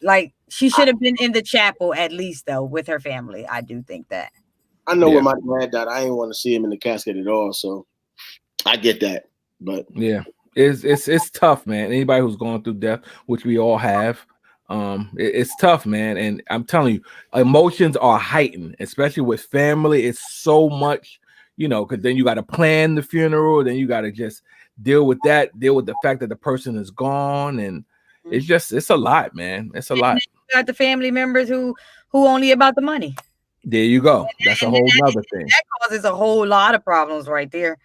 Like, she should have been in the chapel at least, though, with her family. I do think that. I know when my dad died, I didn't want to see him in the casket at all. So I get that. But yeah, it's tough, man. Anybody who's going through death, which we all have, it's tough, man. And I'm telling you, emotions are heightened, especially with family. It's so much, because then you got to plan the funeral, then you got to just deal with the fact that the person is gone, and it's a lot, man. It's a lot. You got the family members who only about the money. There you go. That's a whole nother thing. That causes a whole lot of problems right there.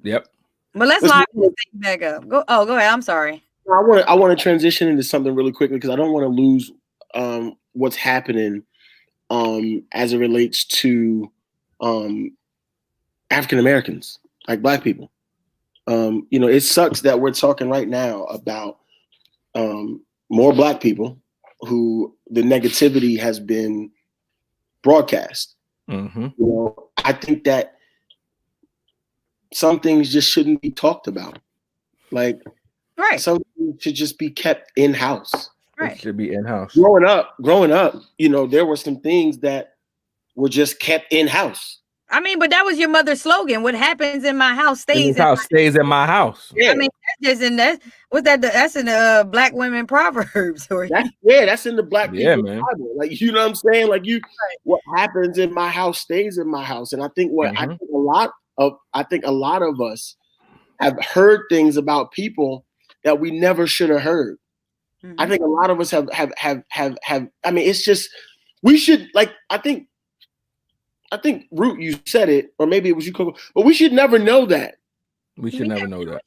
Yep. But let's lock this thing back up. Go ahead. I'm sorry. I want to transition into something really quickly because I don't want to lose what's happening as it relates to African Americans, like Black people. It sucks that we're talking right now about more Black people who the negativity has been broadcast. I think that some things just shouldn't be talked about. Like, some things should just be kept in house. Right. It should be in house. Growing up, there were some things that were just kept in house. I mean, but that was your mother's slogan. What happens in my house stays in my house. Yeah. I mean, that's in that. What's that? That's in the Black women proverbs. That's in the Black people Bible. Like, you know what I'm saying? Like, what happens in my house stays in my house. And I think I think a lot of us have heard things about people that we never should have heard. I think a lot of us have. I mean, it's just we should I think Root, you said it, or maybe it was you, Coco, but we should never know that. We should never know that.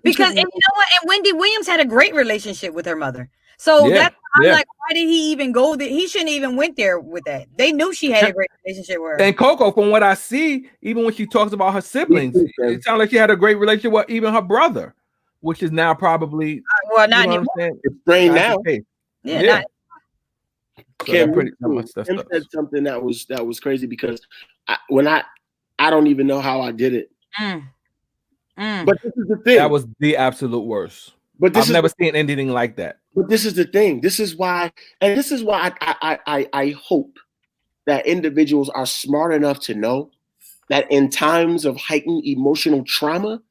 Because, and you know what? And Wendy Williams had a great relationship with her mother. So that's I'm like, why did he even go there? He shouldn't even went there with that. They knew she had a great relationship with her. And Coco, from what I see, even when she talks about her siblings, it sounds like she had a great relationship with even her brother, which is now probably not anymore. It's strained now. Yeah. Kim said something that was crazy because I don't even know how I did it. But this is the thing. That was the absolute worst. But I've never seen anything like that. But this is the thing. This is why I hope that individuals are smart enough to know that in times of heightened emotional trauma,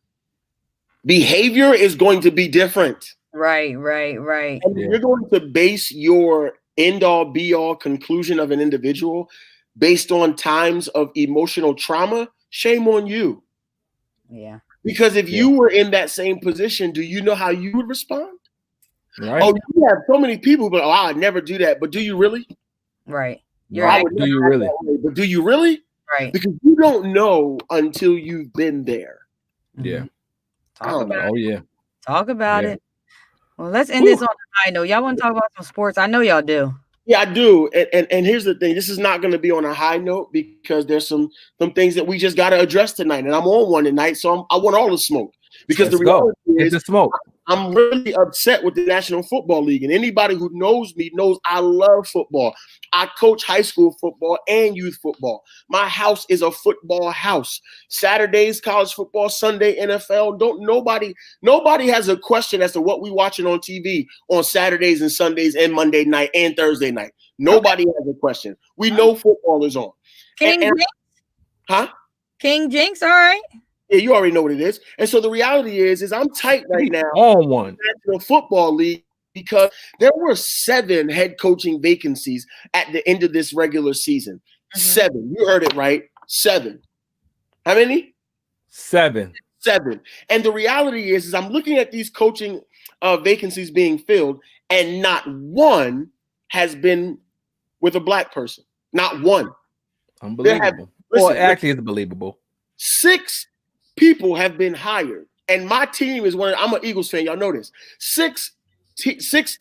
behavior is going to be different. Right. And you're going to base your end-all be-all conclusion of an individual based on times of emotional trauma, shame on you. Yeah. Because if you were in that same position, do you know how you would respond? Right. Oh, you have so many people, but I'd never do that. But do you really? Right. You're right. Do you really? But do you really? Right. Because you don't know until you've been there. Yeah. Talk about it. Talk about it. Well, let's end this on a high note. Y'all want to talk about some sports? I know y'all do. Yeah, I do. And here's the thing. This is not going to be on a high note because there's some things that we just got to address tonight. And I'm on one tonight, so I want all the smoke. Because the reality is the smoke. I'm really upset with the National Football League. And anybody who knows me knows I love football. I coach high school football and youth football. My house is a football house. Saturdays, college football, Sunday, NFL. Nobody has a question as to what we watching on TV on Saturdays and Sundays and Monday night and Thursday night. Nobody has a question. We know football is on. King Jinx? Huh? King Jinx, all right. Yeah, you already know what it is. And so the reality is I'm tight right now on one National Football League because there were 7 head coaching vacancies at the end of this regular season. 7. You heard it right. 7. How many? 7. 7. And the reality is I'm looking at these coaching vacancies being filled, and not one has been with a Black person. Not one. Unbelievable. Actually, it's believable. 6 people have been hired, and my team is one. I'm an Eagles fan. Y'all know this. 6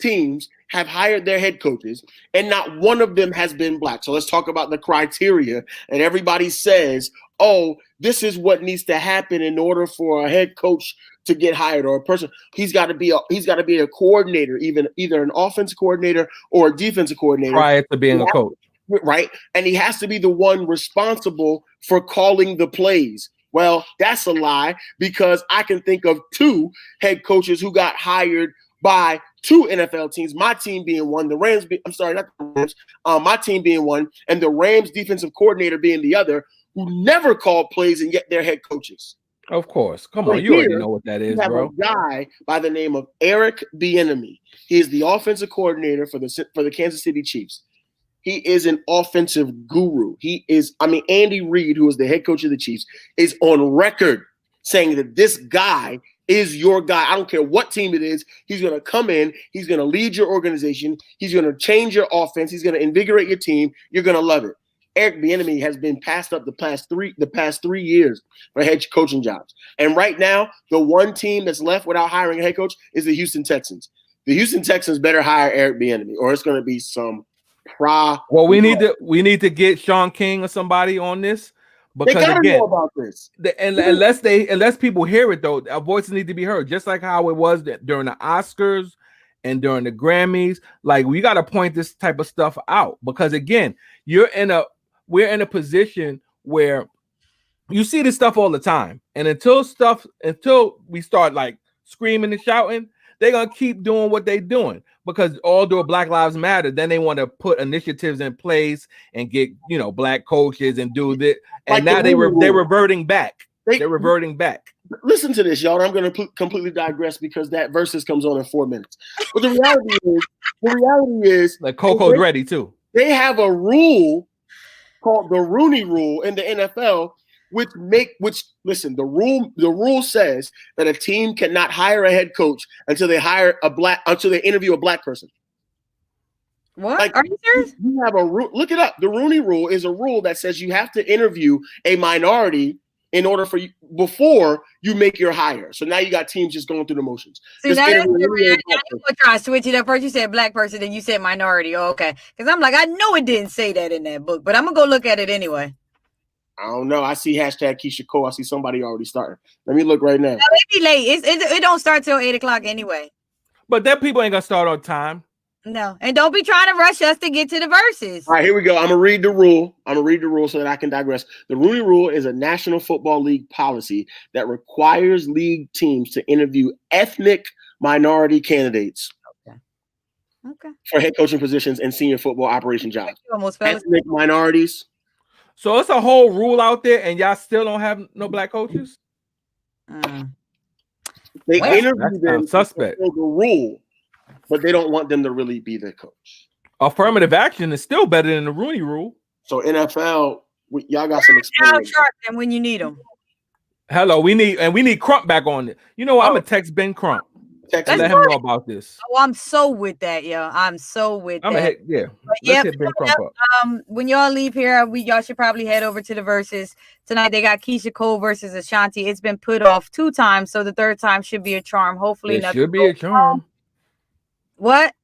teams have hired their head coaches, and not one of them has been Black. So let's talk about the criteria. And everybody says, "Oh, this is what needs to happen in order for a head coach to get hired, or a person. He's got to be a coordinator, either an offensive coordinator or a defensive coordinator prior to being a coach, right? And he has to be the one responsible for calling the plays." Well, that's a lie, because I can think of 2 head coaches who got hired by 2 NFL teams, my team being one, my team being one, and the Rams defensive coordinator being the other, who never called plays and yet they're head coachers. Of course. Come on, you already know what that is, bro. A guy by the name of Eric Bieniemy. He is the offensive coordinator for the Kansas City Chiefs. He is an offensive guru. Andy Reid, who is the head coach of the Chiefs, is on record saying that this guy is your guy. I don't care what team it is. He's going to come in. He's going to lead your organization. He's going to change your offense. He's going to invigorate your team. You're going to love it. Eric Bieniemy has been passed up the past 3 years for head coaching jobs. And right now, the one team that's left without hiring a head coach is the Houston Texans. The Houston Texans better hire Eric Bieniemy, or it's going to be some Well, we need to get Sean King or somebody on this, because they gotta again, know about this. Unless people hear it though, our voices need to be heard, just like how it was during the Oscars and during the Grammys. Like, we got to point this type of stuff out, because again, we're in a position where you see this stuff all the time, and until we start like screaming and shouting, they're gonna keep doing what they're doing, because all do Black Lives Matter, then they want to put initiatives in place and get black coaches and do this, and like now they're reverting back. They're reverting back. Listen to this, y'all. I'm going to completely digress because that versus comes on in 4 minutes. But the reality is, like Coco's ready too. They have a rule called the Rooney Rule in the NFL, which listen, the rule says that a team cannot hire a head coach until they interview a black person. What? Like, are you serious? You have a rule. Look it up. The Rooney Rule is a rule that says you have to interview a minority in order before you make your hire. So now you got teams just going through the motions. See, now you're trying to switch it up. First you said black person, then you said minority. Oh, okay. Because I'm like, I know it didn't say that in that book, but I'm going to go look at it anyway. I don't know. I see hashtag Keisha Cole. I see somebody already starting. Let me look right now. No, it be late. It don't start till 8 o'clock anyway. But that people ain't going to start on time. No, and don't be trying to rush us to get to the verses. All right, here we go. I'm gonna read the rule. So that I can digress. The Rooney Rule is a National Football League policy that requires league teams to interview ethnic minority candidates for head coaching positions and senior football operation jobs. Ethnic minorities. So it's a whole rule out there, and y'all still don't have no black coaches? They interview them suspect. The rule. But they don't want them to really be the coach. Affirmative action is still better than the Rooney Rule. So NFL, y'all got some experience. Sharp them when you need them. Hello, we need Crump back on it. You know what? I'm gonna text Ben Crump. Let him know about this. Oh, I'm so with that, yo. I'm so with that. Let's hit Ben Crump up. When y'all leave here, y'all should probably head over to the verses tonight. They got Keisha Cole versus Ashanti. It's been put off 2 times, so the 3rd time should be a charm. Hopefully, it should be a charm. What?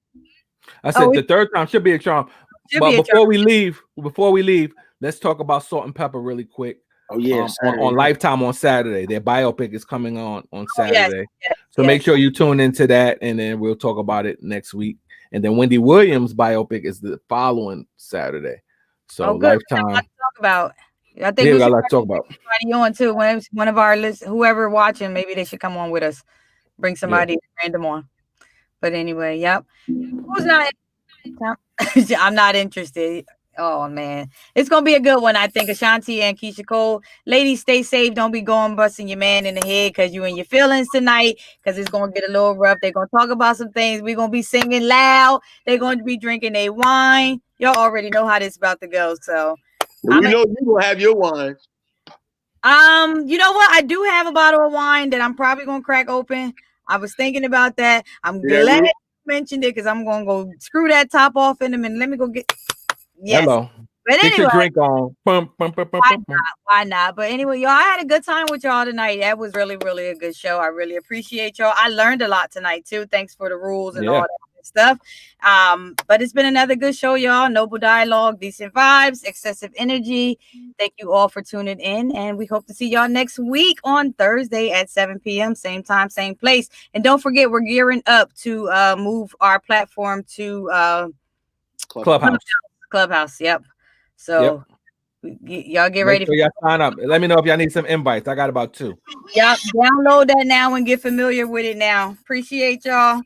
I said the 3rd time should be a charm. But before we leave, let's talk about Salt and Pepper really quick. Oh yeah, on Lifetime on Saturday. Their biopic is coming on Saturday. So make sure you tune into that, and then we'll talk about it next week. And then Wendy Williams' biopic is the following Saturday. So Lifetime. Talk about. I think we got a lot to talk about. On too. When one of our listeners, whoever watching, maybe they should come on with us. Bring somebody random on. But anyway, yep. Who's not? I'm not interested. Oh man, it's gonna be a good one. I think Ashanti and Keisha Cole. Ladies, stay safe. Don't be going busting your man in the head because you in your feelings tonight. Because it's gonna get a little rough. They're gonna talk about some things. We're gonna be singing loud. They're going to be drinking a wine. Y'all already know how this is about to go. So you know you gonna have your wine. You know what? I do have a bottle of wine that I'm probably gonna crack open. I was thinking about that. I'm glad you mentioned it because I'm gonna go screw that top off in a minute. Let me go get. Yes. Hello. But anyway, get your drink on. Why not? But anyway, y'all, I had a good time with y'all tonight. That was really, really a good show. I really appreciate y'all. I learned a lot tonight too. Thanks for the rules and all that stuff. But it's been another good show, y'all. Noble dialogue, decent vibes, excessive energy. Thank you all for tuning in, and we hope to see y'all next week on Thursday at 7 p.m. Same time, same place. And don't forget, we're gearing up to move our platform to Clubhouse. Yep. So y'all get ready. Sure y'all sign up. Let me know if y'all need some invites. I got about 2. Yep. Download that now and get familiar with it now. Appreciate y'all.